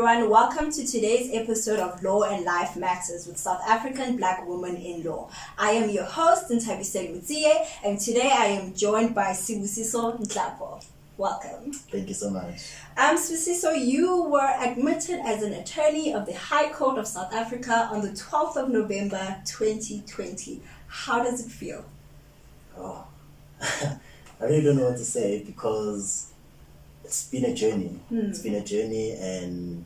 everyone. Welcome to today's episode of Law and Life Matters with South African Black Women in Law. I am your host, Nthabiseng Motsie, and today I am joined by Sibusiso Nhlapo. Welcome. Thank you so much. Sibusiso, you were admitted as an attorney of the High Court of South Africa on the 12th of November 2020. How does it feel? Oh, I really don't know what to say because it's been a journey. It's been a journey and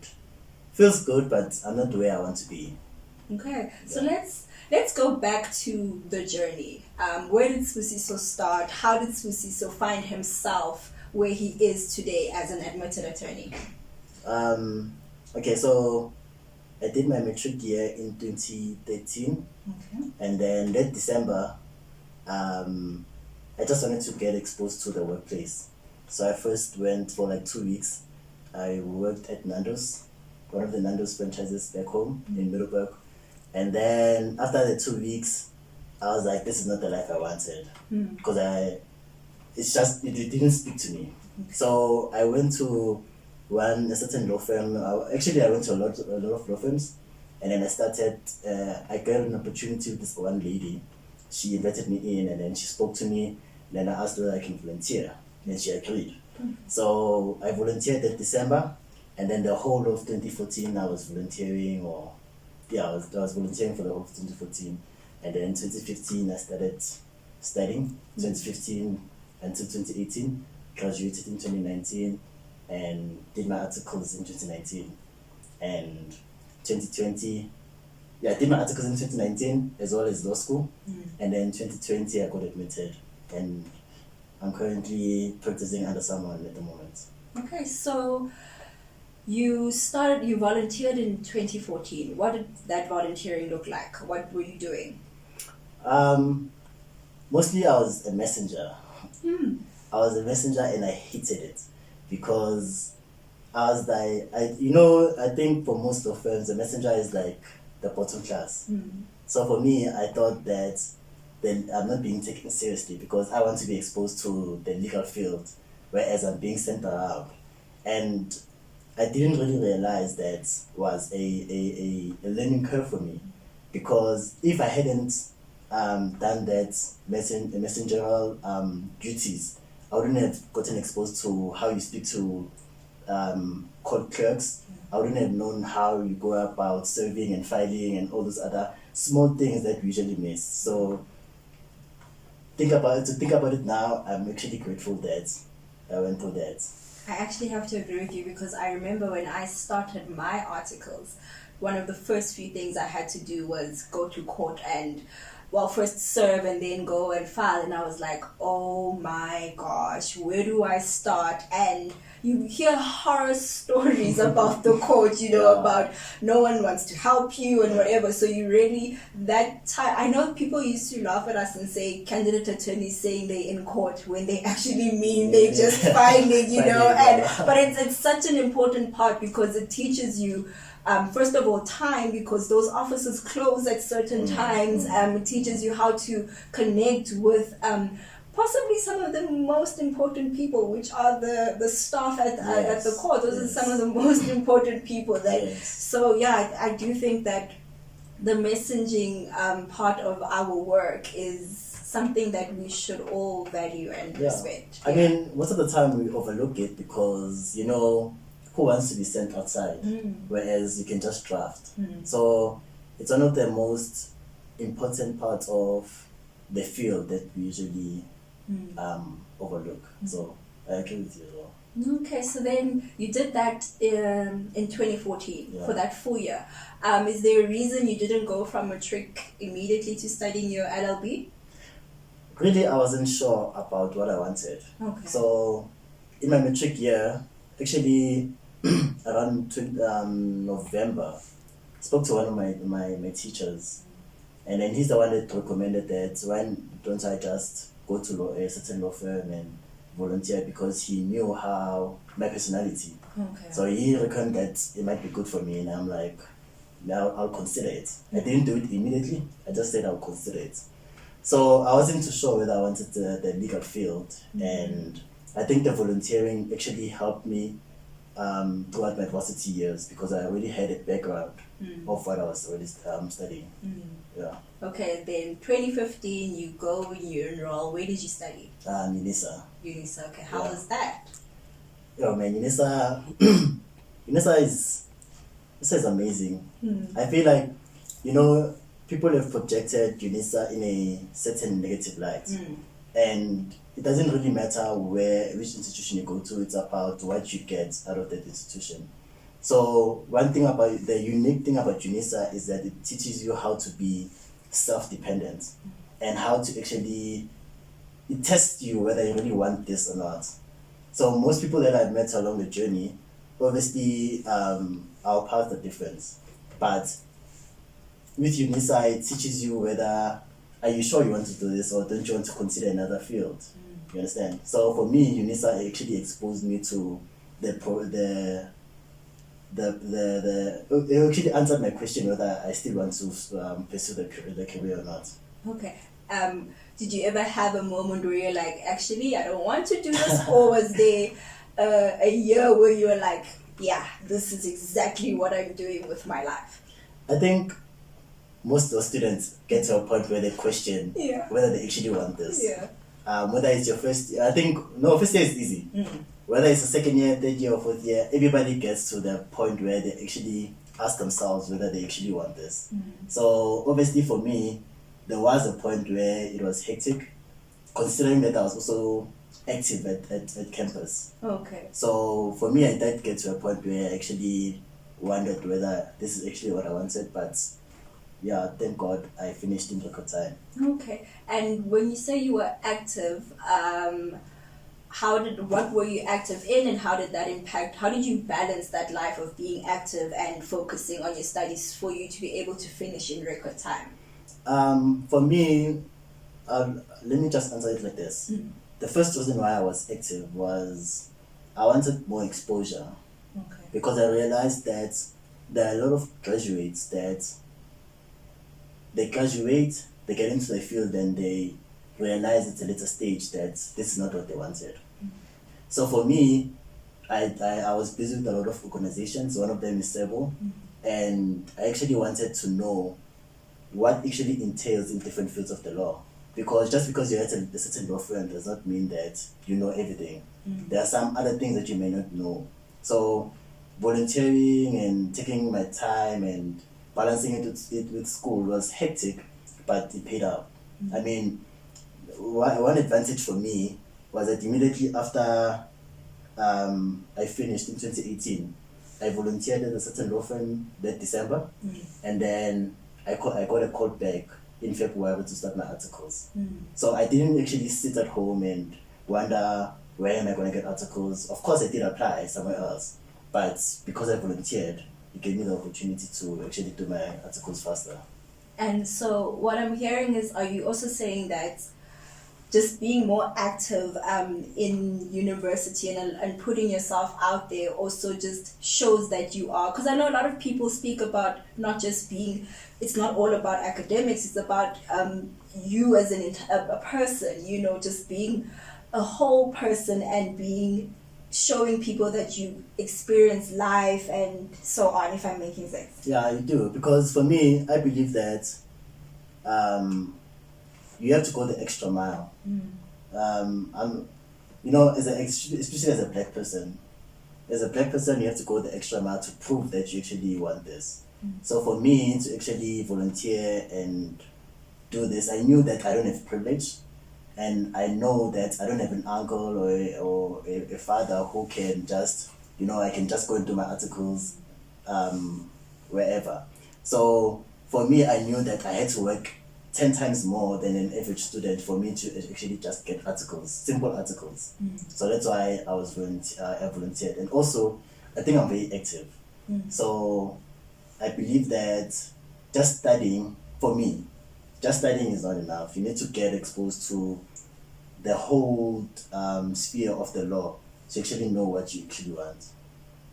feels good, but I'm not where I want to be. Okay, so let's go back to the journey. Where did Sibusiso start? How did Sibusiso find himself where he is today as an admitted attorney? Okay, so I did my matric year in 2013, and then that December, I just wanted to get exposed to the workplace. So I first went for like 2 weeks. I worked at Nando's, one of the Nando's franchises back home in Middelburg. And then after the 2 weeks, I was like, this is not the life I wanted. Because it didn't speak to me. So I went to a certain law firm. Actually, I went to a lot of law firms. And then I got an opportunity with this one lady. She invited me in and then she spoke to me. Then I asked whether I can volunteer. And she agreed. So I volunteered that December, and then the whole of 2014 I was volunteering, I was volunteering for the whole of 2014, and then 2015 I started studying. 2015 until 2018, graduated in 2019, and did my articles in 2019, and 2020. I did my articles in 2019 as well as law school, and then 2020 I got admitted, and I'm currently practicing under someone at the moment. Okay, so you volunteered in 2014. What did that volunteering look like? What were you doing? Mostly I was a messenger. I was a messenger and I hated it because I was like, I think for most of firms, the messenger is like the bottom class. So for me, I thought that then I'm not being taken seriously because I want to be exposed to the legal field, whereas I'm being sent around. And I didn't really realize that was a learning curve for me, because if I hadn't done that messengerial duties, I wouldn't have gotten exposed to how you speak to court clerks. I wouldn't have known how you go about serving and filing and all those other small things that we usually miss. So to think about it now, I'm actually grateful that I went through that. I actually have to agree with you because I remember when I started my articles, one of the first few things I had to do was go to court and first serve and then go and file, and I was like, oh my gosh, where do I start? And you hear horror stories about the court, about no one wants to help you and whatever. So you really, that time, I know people used to laugh at us and say candidate attorneys saying they're in court when they actually mean they're just filing, but it's such an important part because it teaches you first of all, time, because those offices close at certain times. It teaches you how to connect with possibly some of the most important people, which are the staff at the court. Those are some of the most important people. So I do think that the messaging part of our work is something that we should all value and respect. I mean, most of the time we overlook it because, who wants to be sent outside, whereas you can just draft. So it's one of the most important parts of the field that we usually overlook. So I agree with you as well. Okay, so then you did that in 2014 for that full year. Is there a reason you didn't go from matric immediately to studying your LLB? Really, I wasn't sure about what I wanted. Okay. So in my matric year, actually, around November, I spoke to one of my teachers, and then he's the one that recommended that why don't I just go to a certain law firm and volunteer, because he knew how my personality. Okay. So he reckoned that it might be good for me, and I'm like, now I'll consider it. I didn't do it immediately. I just said I'll consider it. So I wasn't too sure whether I wanted the legal field, and I think the volunteering actually helped me throughout my varsity years because I already had a background of what I was already studying. Yeah. Okay, then 2015 you go and you enroll. Where did you study? UNISA. UNISA, okay. How was that? Yeah, man, UNISA, UNISA is amazing. I feel like, people have projected UNISA in a certain negative light. And it doesn't really matter which institution you go to, it's about what you get out of that institution. So the unique thing about UNISA is that it teaches you how to be self-dependent and how to actually, it tests you whether you really want this or not. So most people that I've met along the journey, obviously our paths are different. But with UNISA, it teaches you whether, are you sure you want to do this or don't you want to consider another field? You understand? So for me, UNISA actually exposed me to it actually answered my question whether I still want to pursue the career or not. Okay. Did you ever have a moment where you're like, actually, I don't want to do this? Or was there a year where you were like, yeah, this is exactly what I'm doing with my life? I think most of the students get to a point where they question whether they actually want this. Whether it's your first year, first year is easy. Whether it's the second year, third year, or fourth year, everybody gets to the point where they actually ask themselves whether they actually want this. So obviously for me, there was a point where it was hectic, considering that I was also active at campus. Okay. So for me, I did get to a point where I actually wondered whether this is actually what I wanted, but yeah, thank God I finished in record time. Okay. And when you say you were active, what were you active in and how did that impact? How did you balance that life of being active and focusing on your studies for you to be able to finish in record time? For me, let me just answer it like this. The first reason why I was active was I wanted more exposure. Okay. Because I realized that there are a lot of graduates that they graduate, they get into the field and they realize at a later stage that this is not what they wanted. So for me, I was busy with a lot of organizations. One of them is SABWiL, and I actually wanted to know what actually entails in different fields of the law. Because just because you're at a certain law firm does not mean that you know everything. There are some other things that you may not know. So volunteering and taking my time and balancing it with school was hectic, but it paid off. I mean, one advantage for me was that immediately after I finished in 2018, I volunteered at a certain law firm that December, and then I got a call back in February to start my articles. So I didn't actually sit at home and wonder where am I going to get articles. Of course, I did apply somewhere else, but because I volunteered, it gave me the opportunity to actually do my articles faster. And so what I'm hearing is, are you also saying that just being more active in university and putting yourself out there also just shows that you are, because I know a lot of people speak about not just being, it's not all about academics, it's about you as a person, just being a whole person and showing people that you experience life and so on, if I'm making sense. Yeah, you do, because for me, I believe that you have to go the extra mile. Especially as a black person, you have to go the extra mile to prove that you actually want this. So for me to actually volunteer and do this, I knew that I don't have privilege, and I know that I don't have an uncle or a father who can just, I can just go and do my articles wherever. So for me, I knew that I had to work 10 times more than an average student for me to actually just get articles, simple articles. So that's why I volunteered. And also, I think I'm very active. So I believe that just studying is not enough. You need to get exposed to the whole sphere of the law to actually know what you actually want.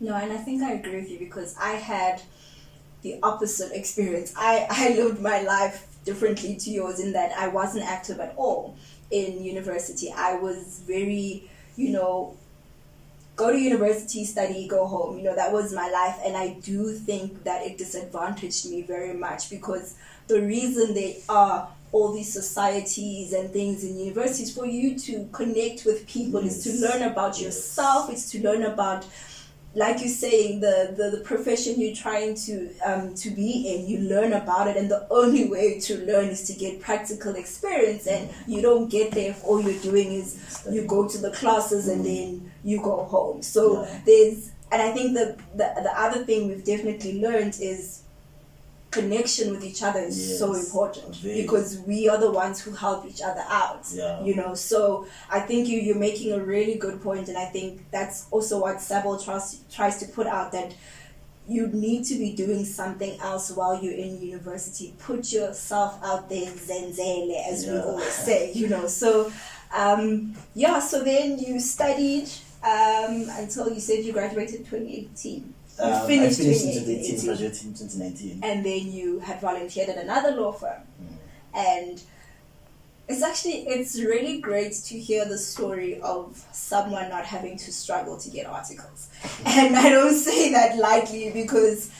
No, and I think I agree with you because I had the opposite experience. I lived my life differently to yours in that I wasn't active at all in university. I was very, go to university, study, go home. That was my life, and I do think that it disadvantaged me very much, because the reason there are all these societies and things in universities for you to connect with people, is to learn about yourself, it's to learn about, like you're saying, the profession you're trying to be in. You learn about it, and the only way to learn is to get practical experience, and you don't get there if all you're doing is you go to the classes and then you go home. So and I think the other thing we've definitely learned is connection with each other is so important, because we are the ones who help each other out. So I think you're making a really good point, and I think that's also what SABWiL tries to put out, that you need to be doing something else while you're in university. Put yourself out there, Zenzele, as we always say. So so then you studied until you said you graduated 2018. I finished in 2018, graduated in 2019. And then you had volunteered at another law firm. And it's really great to hear the story of someone not having to struggle to get articles. And I don't say that lightly, because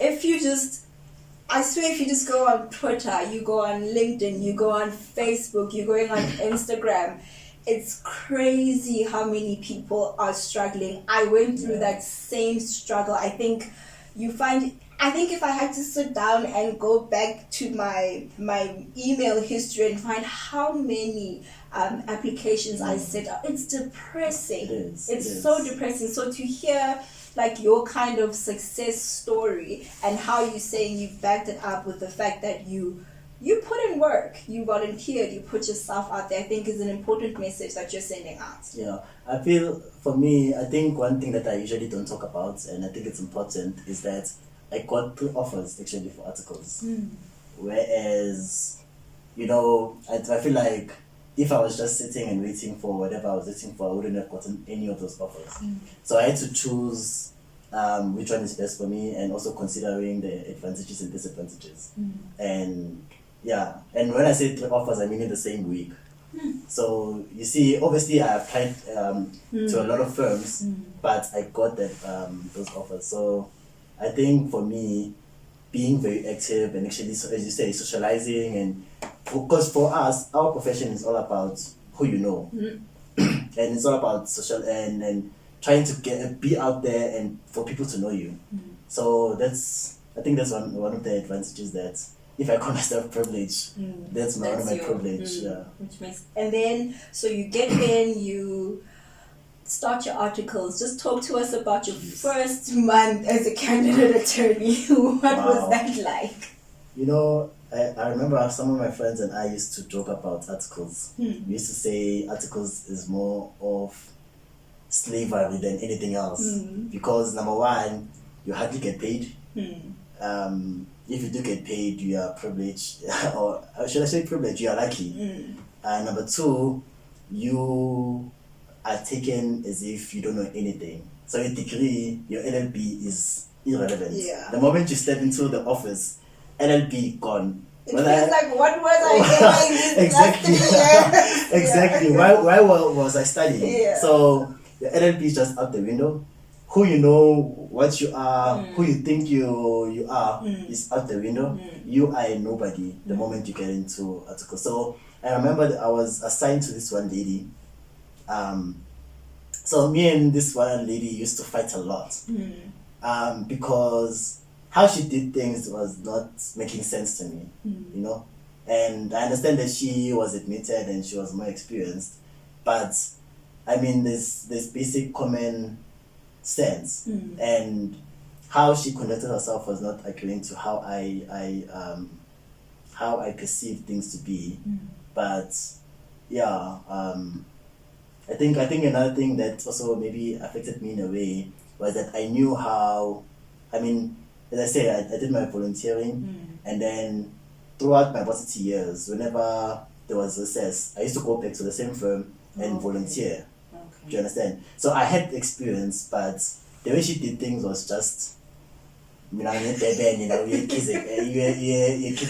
if you just go on Twitter, you go on LinkedIn, you go on Facebook, you're going on Instagram, it's crazy how many people are struggling. I went through that same struggle. I think if I had to sit down and go back to my email history and find how many applications I sent out, it's depressing. It's so depressing. So to hear like your kind of success story, and how you're saying you backed it up with the fact that you put in work, you volunteered, you put yourself out there, I think is an important message that you're sending out. Yeah, I feel, for me, I think one thing that I usually don't talk about, and I think it's important, is that I got 3 offers actually for articles. Whereas, I feel like if I was just sitting and waiting for whatever I was waiting for, I wouldn't have gotten any of those offers. So I had to choose which one is best for me, and also considering the advantages and disadvantages. And when I say 3 offers, I mean in the same week. So you see, obviously I applied to a lot of firms, but I got those offers. So I think for me, being very active and actually, as you say, socializing, and because for us, our profession is all about who you know, and it's all about social and trying to be out there and for people to know you. So I think that's one of the advantages, that if I call myself privileged, that's one of my privilege. Which makes, and then so you get in, you start your articles. Just talk to us about your first month as a candidate attorney. What was that like? I remember some of my friends and I used to joke about articles. We used to say articles is more of slavery than anything else, because number one, you hardly get paid. If you do get paid, you are privileged, or should I say privileged, you are lucky. Number two, you are taken as if you don't know anything. So your degree, your LLB is irrelevant. The moment you step into the office, LLB gone. It feels like, what was I doing exactly. Exactly. Why was I studying? So the LLB is just out the window. Who you know, what you are, who you think you are, is out the window. You are a nobody the moment you get into article. So I remember that I was assigned to this one lady. So me and this one lady used to fight a lot, because how she did things was not making sense to me, And I understand that she was admitted and she was more experienced, but I mean, there's basic common sense, and how she conducted herself was not agreeing to how I perceive things to be. But I think another thing that also maybe affected me in a way was that I knew how, I mean, as I say, I did my volunteering, and then throughout my varsity years, whenever there was recess, I used to go back to the same firm and volunteer. Do you understand? So I had experience, but the way she did things was just, you're kid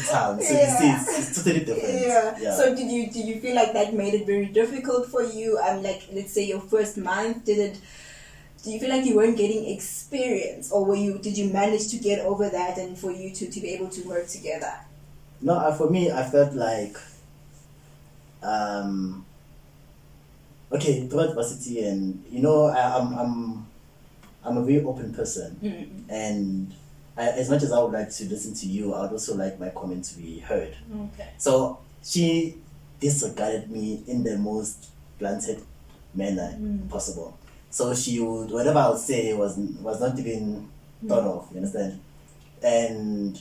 town. So you see, it's totally different. So did you feel like that made it very difficult for you? Like, let's say your first month, did do you feel like you weren't getting experience, or did you manage to get over that and for you to be able to work together? No, for me, I felt like, okay, throughout varsity, and I'm a very open person, and as much as I would like to listen to you, I would also like my comments to be heard. Okay. So she disregarded me in the most blunted manner possible. So she would, whatever I would say was not even thought of, you understand? And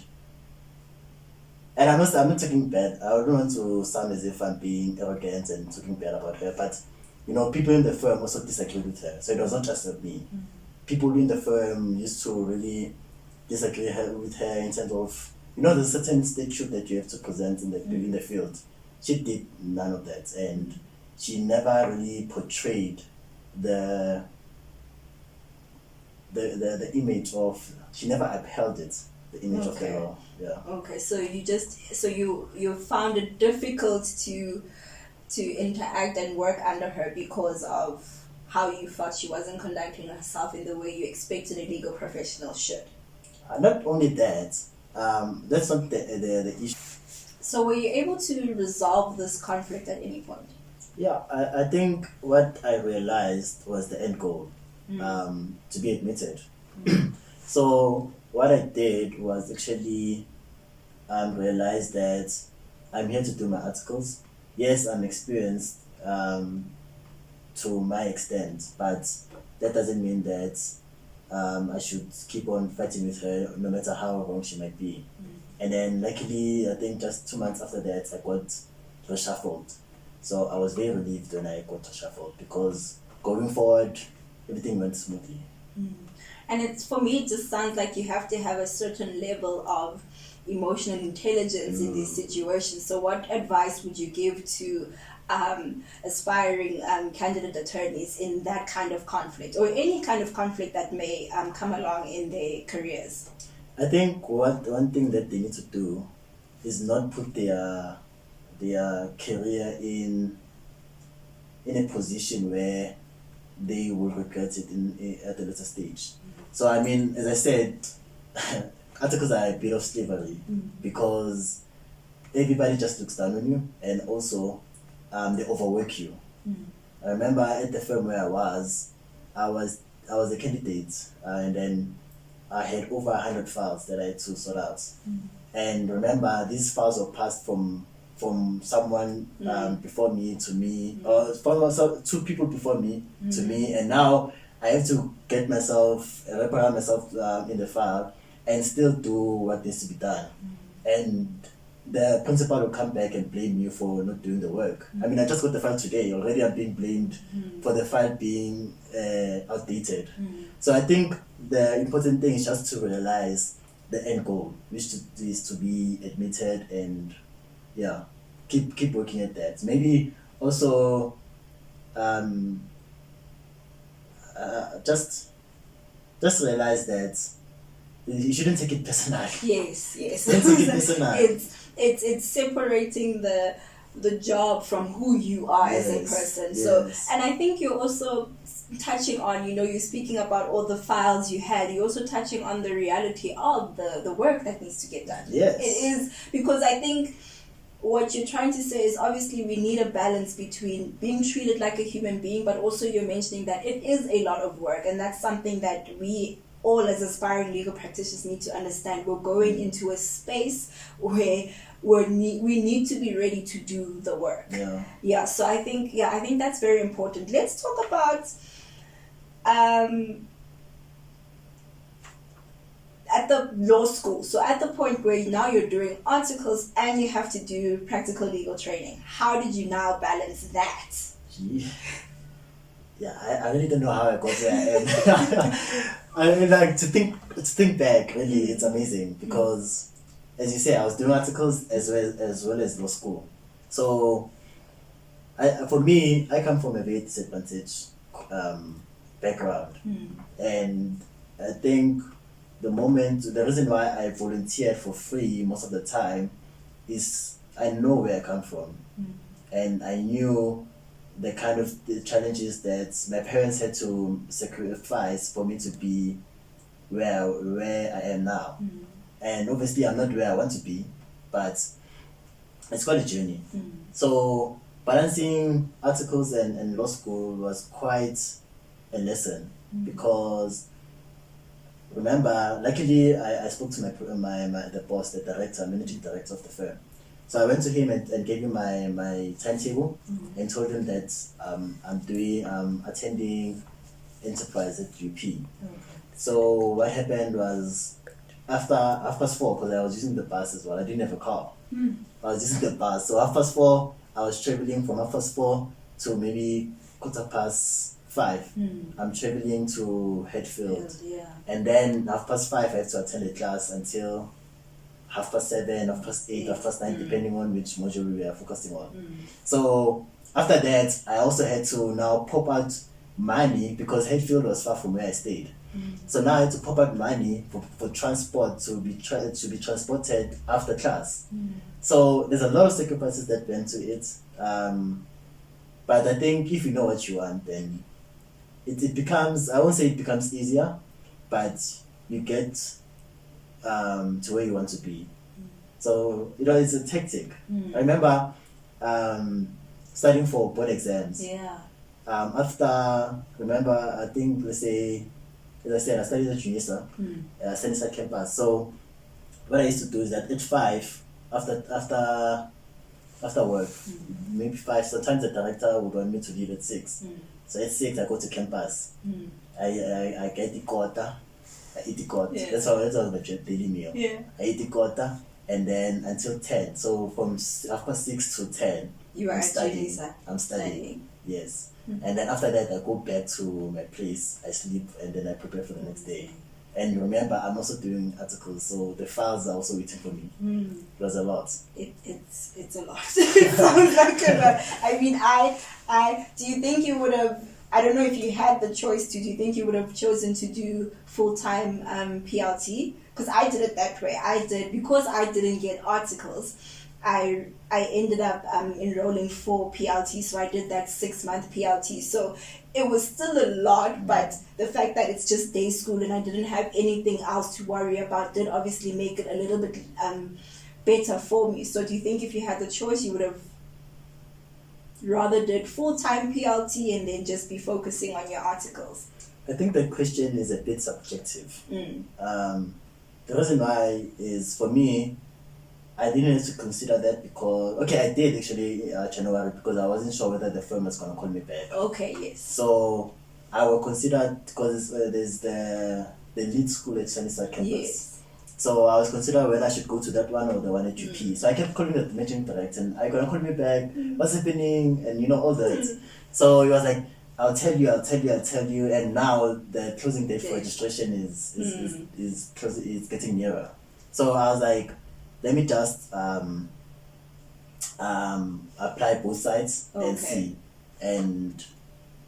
I'm not talking bad. I don't want to sound as if I'm being arrogant and talking bad about her, but people in the firm also disagreed with her. So it was not just with me. People in the firm used to really disagree with her in terms of, there's a certain statute that you have to present in the field. She did none of that, and she never really portrayed the image of, she never upheld it, the image of the law. Yeah. Okay, so you found it difficult to interact and work under her because of how you felt she wasn't conducting herself in the way you expected a legal professional should. Not only that, that's not the issue. So were you able to resolve this conflict at any point? Yeah, I think what I realized was the end goal, to be admitted. So what I did was actually realize that I'm here to do my articles. Yes, I'm experienced to my extent, but that doesn't mean that I should keep on fighting with her no matter how wrong she might be. And then luckily, I think just 2 months after that, I got reshuffled. So I was very relieved when I got reshuffled, because going forward, everything went smoothly. And for me, it just sounds like you have to have a certain level of emotional intelligence in these situations. So what advice would you give to aspiring candidate attorneys in that kind of conflict, or any kind of conflict that may come along in their careers? I think one thing that they need to do is not put their career in a position where they will regret it at a later stage. So I mean, as I said, articles are a bit of slavery, because everybody just looks down on you, and also they overwork you. I remember at the firm where I was a candidate, and then I had over 100 files that I had to sort out. And remember, these files were passed from someone before me to me, or from two people before me to me, and now I have to get myself, wrap around myself in the file and still do what needs to be done. And the principal will come back and blame you for not doing the work. I mean, I just got the file today. Already I'm being blamed for the file being outdated. So I think the important thing is just to realize the end goal, which is to be admitted, and keep working at that. Maybe also just realize that you shouldn't take it personally. Yes. Don't take it personally. It's separating the job from who you are as a person. Yes. So, and I think you're also touching on, you're speaking about all the files you had. You're also touching on the reality of the work that needs to get done. Yes. It is, because I think what you're trying to say is, obviously we need a balance between being treated like a human being, but also you're mentioning that it is a lot of work, and that's something that we all as aspiring legal practitioners need to understand. We're going into a space where we need to be ready to do the work. Yeah. So I think that's very important. Let's talk about at the law school. So at the point where now you're doing articles and you have to do practical legal training, how did you now balance that? I really don't know how I got there. And I mean, like, to think back, really, it's amazing, because as you say, I was doing articles as well as law school. So for me, I come from a very disadvantaged background, and I think the reason why I volunteered for free most of the time is I know where I come from, and I knew the kind of the challenges that my parents had to sacrifice for me to be where I am now. And obviously I'm not where I want to be, but it's quite a journey. So balancing articles and law school was quite a lesson, because remember, luckily I spoke to the boss, the director, managing director of the firm. So I went to him and gave him my timetable and told him that I'm attending enterprise at UP. So what happened was, after 4, because I was using the bus as well, I didn't have a car. I was using the bus. So after 4, I was traveling from after 4 to maybe 5:15. I'm traveling to Hatfield. And then 5:30, I have to attend a class until 7:30, 8:30, 9:30, depending on which module we were focusing on. So after that, I also had to now pop out money, because Hatfield was far from where I stayed. So now I had to pop out money for transport to be transported after class. So there's a lot of sacrifices that went to it. But I think if you know what you want, then it becomes, I won't say it becomes easier, but you get to where you want to be. So, it's a tactic. I remember studying for board exams. I think, let's say, as I said, I studied at UNISA, Sunnyside campus. So what I used to do is that at 5, after work, maybe 5, sometimes the director would want me to leave at 6. So at 6, I go to campus. I get the quarter. I eat the quarter. That's my daily meal. I eat the quarter, and then until 10. So from after 6 to 10, I'm studying. Yes. And then after that, I go back to my place, I sleep, and then I prepare for the next day. And remember, I'm also doing articles, so the files are also waiting for me. It was a lot. It's a lot. It sounds like a lot. I mean, I do you think you would have, I don't know if you had the choice to, do you think you would have chosen to do full-time PLT? Because I did it that way. Because I didn't get articles, I ended up enrolling for PLT, so I did that 6-month PLT. So it was still a lot, but the fact that it's just day school and I didn't have anything else to worry about did obviously make it a little bit better for me. So do you think if you had the choice, you would have rather did full-time PLT and then just be focusing on your articles? I think the question is a bit subjective. The reason why is, for me, I didn't have to consider that because, I did actually January, because I wasn't sure whether the firm was going to call me back. Okay, yes. So I will consider, because there's the lead school at Sunnyside campus. Yes. So I was considering whether I should go to that one or the one at UP. So I kept calling the managing director, and are you going to call me back? What's happening? And all that. So he was like, I'll tell you. And now the closing date for registration is getting nearer. So I was like, let me just apply both sides and see. And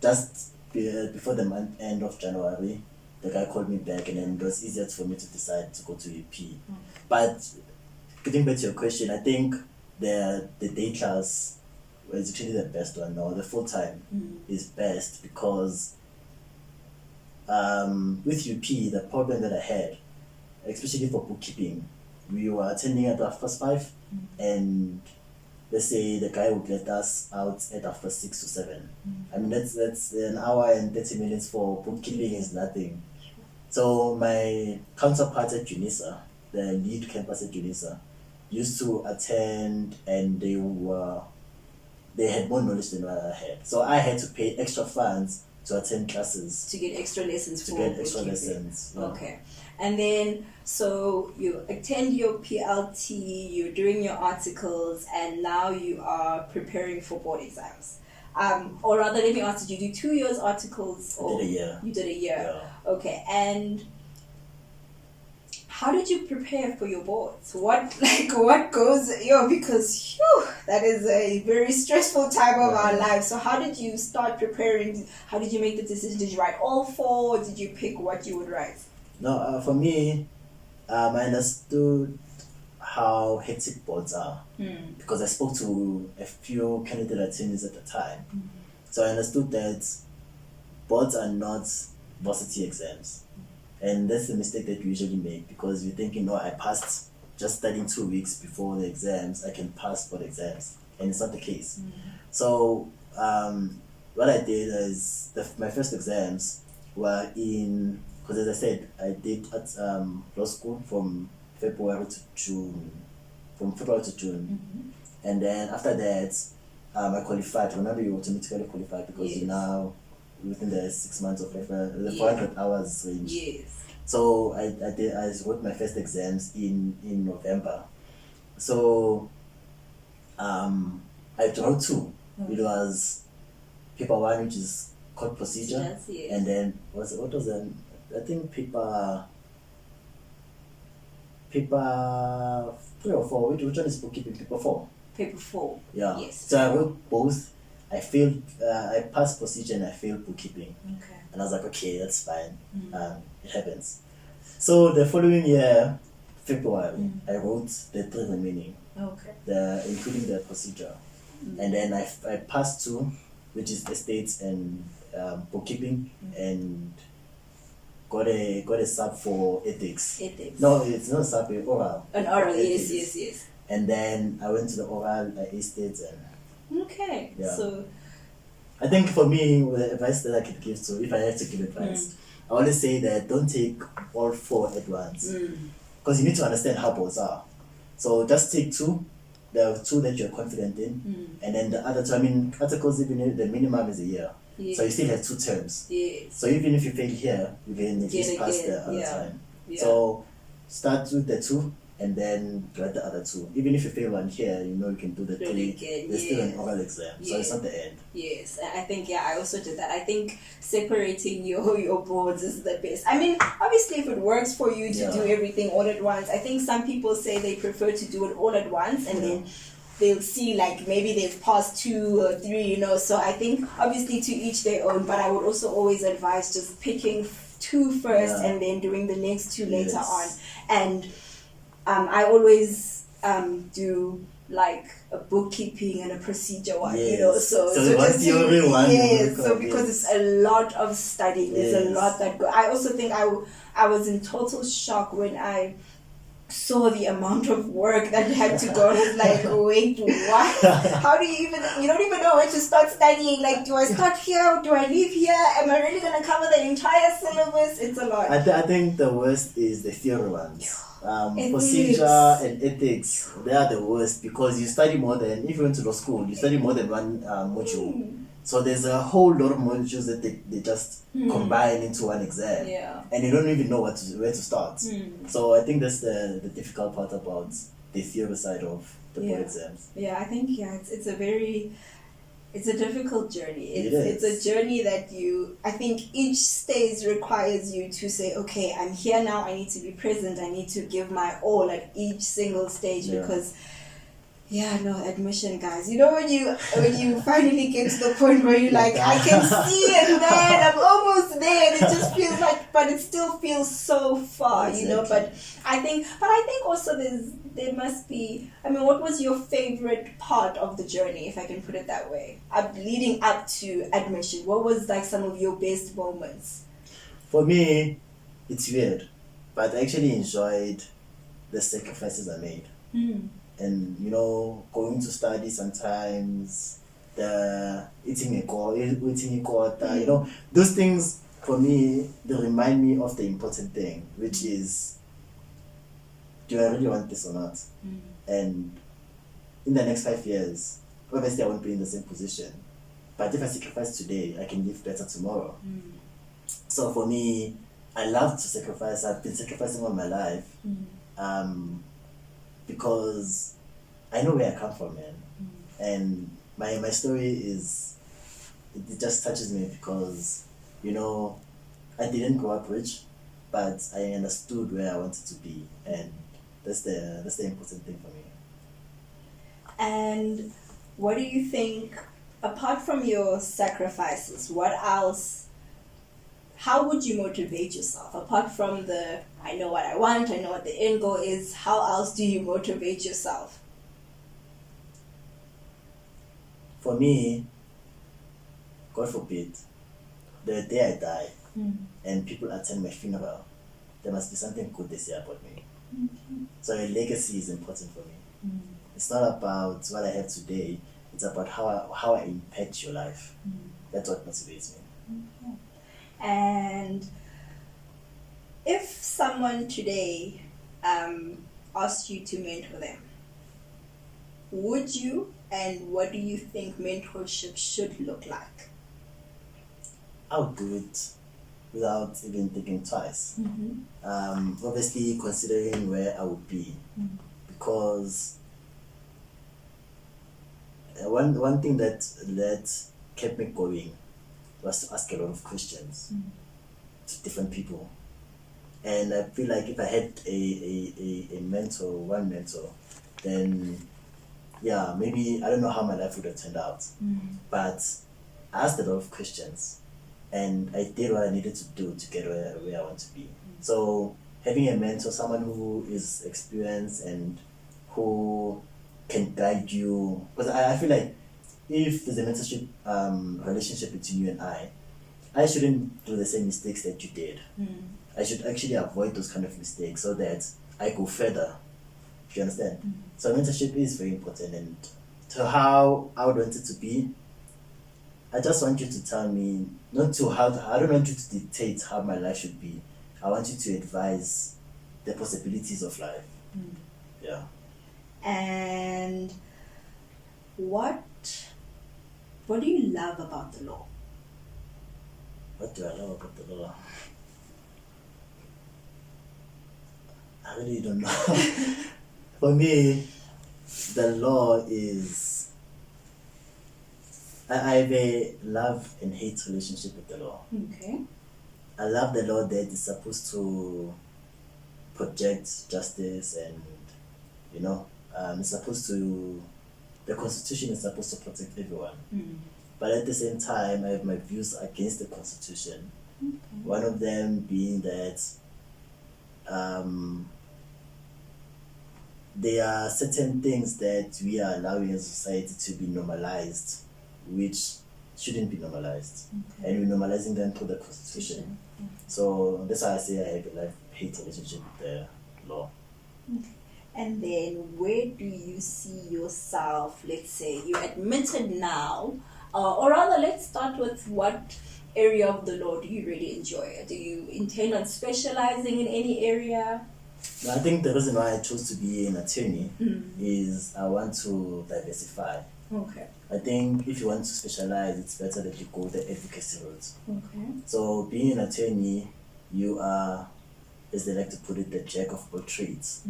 just before the end of January, the guy called me back, and then it was easier for me to decide to go to UP. But getting back to your question, I think the day class was actually the best one. No, the full-time is best, because with UP, the problem that I had, especially for bookkeeping, we were attending at 5:30, and let's say the guy would let us out at 6 to 7. I mean, that's an hour and 30 minutes for bookkeeping is nothing. So my counterpart at UNISA, the lead campus at UNISA, used to attend, and they had more knowledge than what I had. So I had to pay extra funds to attend classes. To get extra lessons lessons. Yeah. Okay. And then, so you attend your PLT, you're doing your articles, and now you are preparing for board exams. Or rather, let me ask, did you do 2 years articles? I did a year. You did a year? Yeah. Okay. And how did you prepare for your boards? What goes, because that is a very stressful time of our lives. So how did you start preparing? How did you make the decision? Did you write all 4, or did you pick what you would write? No, for me, I understood how hectic boards are, because I spoke to a few candidate attorneys at the time, So I understood that boards are not varsity exams. And that's the mistake that you usually make, because you're thinking, no, I passed just studying 2 weeks before the exams, I can pass for the exams. And it's not the case. So what I did is my first exams were in, because as I said, I did at law school from February to June. And then after that, I qualified. Remember, you automatically qualified because you're now within the 6 months of the 400 hours range. Yes. So I wrote my first exams in November. So I wrote 2. It was paper 1, which is court procedure, yes. And then what was the, I think paper 3 or 4. Which one is bookkeeping? Paper 4. Paper 4. Yeah. Yes. So I wrote both. I failed. I passed procedure and I failed bookkeeping. Okay. And I was like, okay, that's fine. It happens. So the following year, February, I wrote the 3 remaining. Okay. Including the procedure. And then I passed 2, which is estates and bookkeeping, and got a sub for ethics. No, it's not a sub, it's oral. An oral, ethics. yes. And then I went to the oral estates and. Okay. Yeah. So. I think for me, the advice that I could give to, if I have to give advice, I always say that don't take all 4 at once, because you need to understand how boards are. So just take 2. There are 2 that you're confident in, and then the other 2. I mean, articles, even the minimum is a year, so you still have 2 terms. Yes. So even if you fail here, you can at least pass the other time. So start with the 2, and then write the other 2. Even if you fail 1 here, you know you can do the 3. There's still an oral exam, so it's not the end. Yes, I think I also did that. I think separating your boards is the best. I mean, obviously, if it works for you to do everything all at once, I think some people say they prefer to do it all at once, and then they'll see like maybe they've passed 2 or 3, you know. So I think obviously to each their own, but I would also always advise just picking 2 first and then doing the next 2 later on. And I always do like a bookkeeping and a procedure one, you know. So once just you one, so because it's a lot of studying, there's a lot that I also think I was in total shock when I saw the amount of work that had to go. I was like, wait, what? How do you don't even know where to start studying. Like, do I start here? Do I leave here? Am I really going to cover the entire syllabus? It's a lot. I think the worst is the theory ones. Procedure and ethics, they are the worst, because you study more than, if you went to law school, you study more than 1 module. So there's a whole lot of modules that they just combine into 1 exam. And you don't even know where to start. So I think that's the difficult part about the theory side of the board exams. Yeah, I think it's a difficult journey. It's a journey that I think each stage requires you to say, okay, I'm here now, I need to be present, I need to give my all at each single stage, because admission, guys. You know when you finally get to the point where you're like, I can see it, man, I'm almost there, and it just feels like, but it still feels so far, you know. But I think also there must be. I mean, what was your favorite part of the journey, if I can put it that way, leading up to admission? What was like some of your best moments? For me, it's weird, but I actually enjoyed the sacrifices I made. And going to study sometimes, the eating a quarter, those things for me, they remind me of the important thing, which is, do I really want this or not? And in the next 5 years, obviously I won't be in the same position, but if I sacrifice today, I can live better tomorrow. So for me, I love to sacrifice. I've been sacrificing all my life. Because I know where I come from, man. And my story is, it just touches me because, I didn't grow up rich, but I understood where I wanted to be, and that's the important thing for me. And what do you think, apart from your sacrifices, what else? How would you motivate yourself? Apart from I know what I want, I know what the end goal is, how else do you motivate yourself? For me, God forbid, the day I die and people attend my funeral, there must be something good they say about me. So a legacy is important for me. It's not about what I have today, it's about how I impact your life. That's what motivates me. And if someone today asked you to mentor them, would you, and what do you think mentorship should look like? I would do it without even thinking twice. Obviously considering where I would be, because one thing that kept me going was to ask a lot of questions to different people. And I feel like if I had a mentor, one mentor, then yeah, maybe I don't know how my life would have turned out. But I asked a lot of questions and I did what I needed to do to get where I want to be. So having a mentor, someone who is experienced and who can guide you, because I feel like if there's a mentorship relationship between you and I shouldn't do the same mistakes that you did. I should actually avoid those kind of mistakes so that I go further. Do you understand? So mentorship is very important, and to how I would want it to be, I just want you to tell me, I don't want you to dictate how my life should be. I want you to advise the possibilities of life. Yeah. And what do you love about the law? What do I love about the law? I really don't know. For me, the law is... I have a love and hate relationship with the law. Okay. I love the law that is supposed to project justice and, it's supposed to... The Constitution is supposed to protect everyone. But at the same time, I have my views against the Constitution. One of them being that there are certain things that we are allowing as a society to be normalized, which shouldn't be normalized. And we're normalizing them through the Constitution. So that's why I say I have a love-hate relationship with the law. And then where do you see yourself, let's say, you're admitted now, or rather let's start with what area of the law do you really enjoy? Do you intend on specializing in any area? I think the reason why I chose to be an attorney is I want to diversify. Okay. I think if you want to specialize, it's better that you go the advocacy route. Okay. So being an attorney, you are, as they like to put it, the jack of all trades.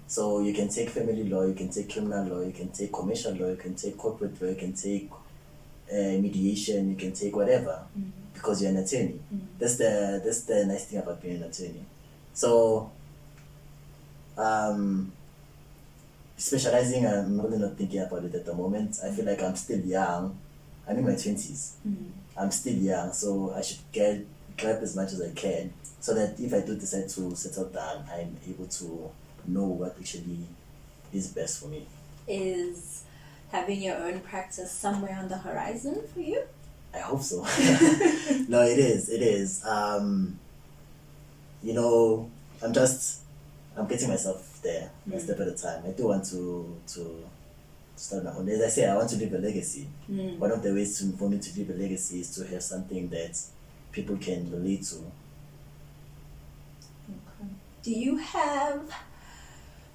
So you can take family law, you can take criminal law, you can take commercial law, you can take corporate law, you can take mediation, you can take whatever, because you're an attorney. That's the nice thing about being an attorney. So specializing, I'm really not thinking about it at the moment. I feel like I'm still young. I'm in my 20s. I'm still young, so I should grab as much as I can, so that if I do decide to settle down, I'm able to know what actually is best for me. Is having your own practice somewhere on the horizon for you? I hope so. No, it is. I'm getting myself there, one step at a time. I do want to start my own. As I say, I want to leave a legacy. One of the ways for me to leave a legacy is to have something that people can relate to. Okay. Do you have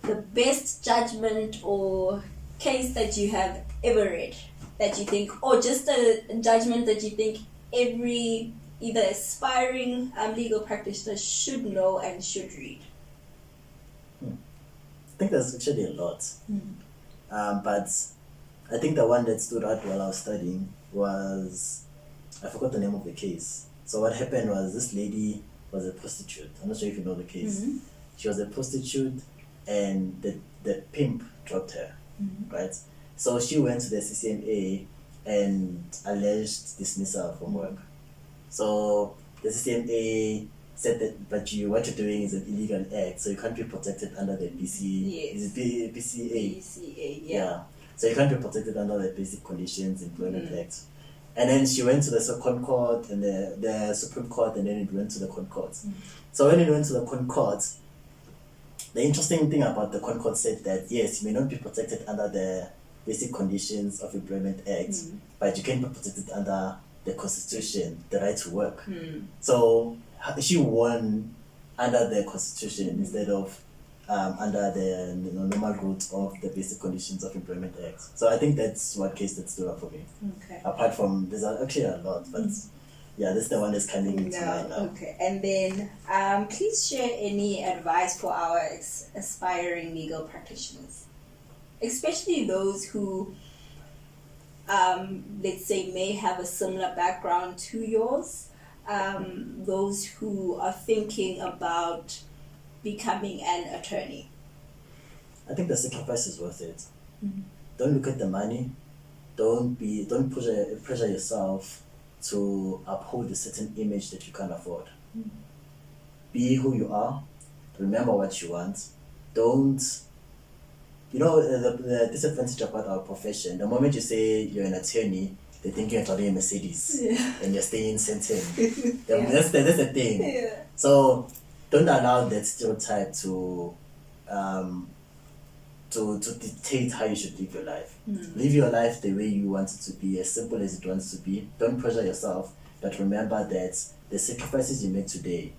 the best judgment or case that you have ever read that you think, or just a judgment that you think every either aspiring legal practitioner should know and should read? I think there's actually a lot. But I think the one that stood out while I was studying was, I forgot the name of the case. So what happened was, this lady was a prostitute. I'm not sure if you know the case. She was a prostitute and the pimp dropped her, right? So she went to the CCMA and alleged dismissal from work. So the CCMA said that, what you're doing is an illegal act, so you can't be protected under the BCA. Is it BCA? BCA, Yeah. So you can't be protected under the Basic Conditions Employment Act. And then she went to the second court and the Supreme Court, and then it went to the court courts. So when it went to the court courts, the interesting thing about the court court said that yes, you may not be protected under the Basic Conditions of Employment Act, but you can be protected under the Constitution, the right to work. So she won under the Constitution instead of under the normal route of the Basic Conditions of Employment Act. So I think that's what case that stood up for me. Okay. Apart from, there's actually a lot, but yeah, that's the one that's coming into mind now. Okay. And then please share any advice for our aspiring legal practitioners, especially those who, let's say, may have a similar background to yours, those who are thinking about becoming an attorney. I think the sacrifice is worth it. Don't look at the money. Don't pressure yourself to uphold a certain image that you can't afford. Be who you are. Remember what you want. Don't. You know, the disadvantage about our profession, the moment you say you're an attorney, they think you're driving a Mercedes and you're staying in Sentin. That's the thing. Yeah. So don't allow that stereotype to dictate how you should live your life. Live your life the way you want it to be, as simple as it wants to be. Don't pressure yourself, but remember that the sacrifices you make today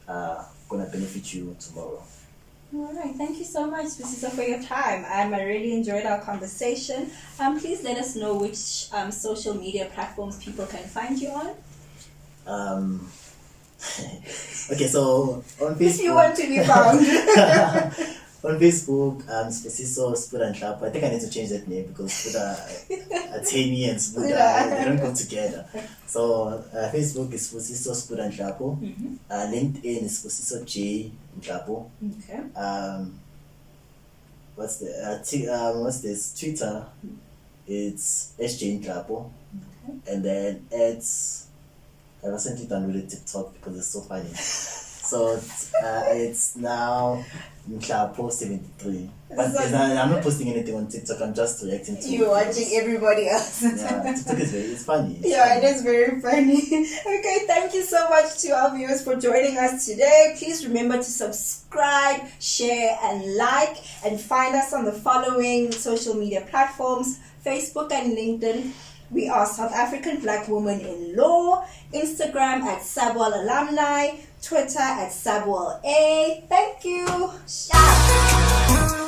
are going to benefit you tomorrow. All right. Thank you so much, Sibusiso, for your time. I really enjoyed our conversation. Please let us know which social media platforms people can find you on. Okay, so on Facebook, if you want to be found. on Facebook, Sibusiso Nhlapo. I think I need to change that name because Attorney and Spuda, they don't go together. So Facebook is Sibusiso Nhlapo. LinkedIn is Sibusiso J Nhlapo. Okay. What's this? Twitter, it's SJ Nhlapo. Okay. And then I recently downloaded TikTok because it's so funny. So it's now Nhlapo73. But I'm not posting anything on TikTok. I'm just reacting to. You're watching everybody else. Yeah, TikTok it's funny. It is very funny. Okay, thank you so much to our viewers for joining us today. Please remember to subscribe, share, and like, and find us on the following social media platforms: Facebook and LinkedIn. We are South African Black Women in Law. Instagram at SABWiL Alumni. Twitter at SABWiL A. Thank you. Shout.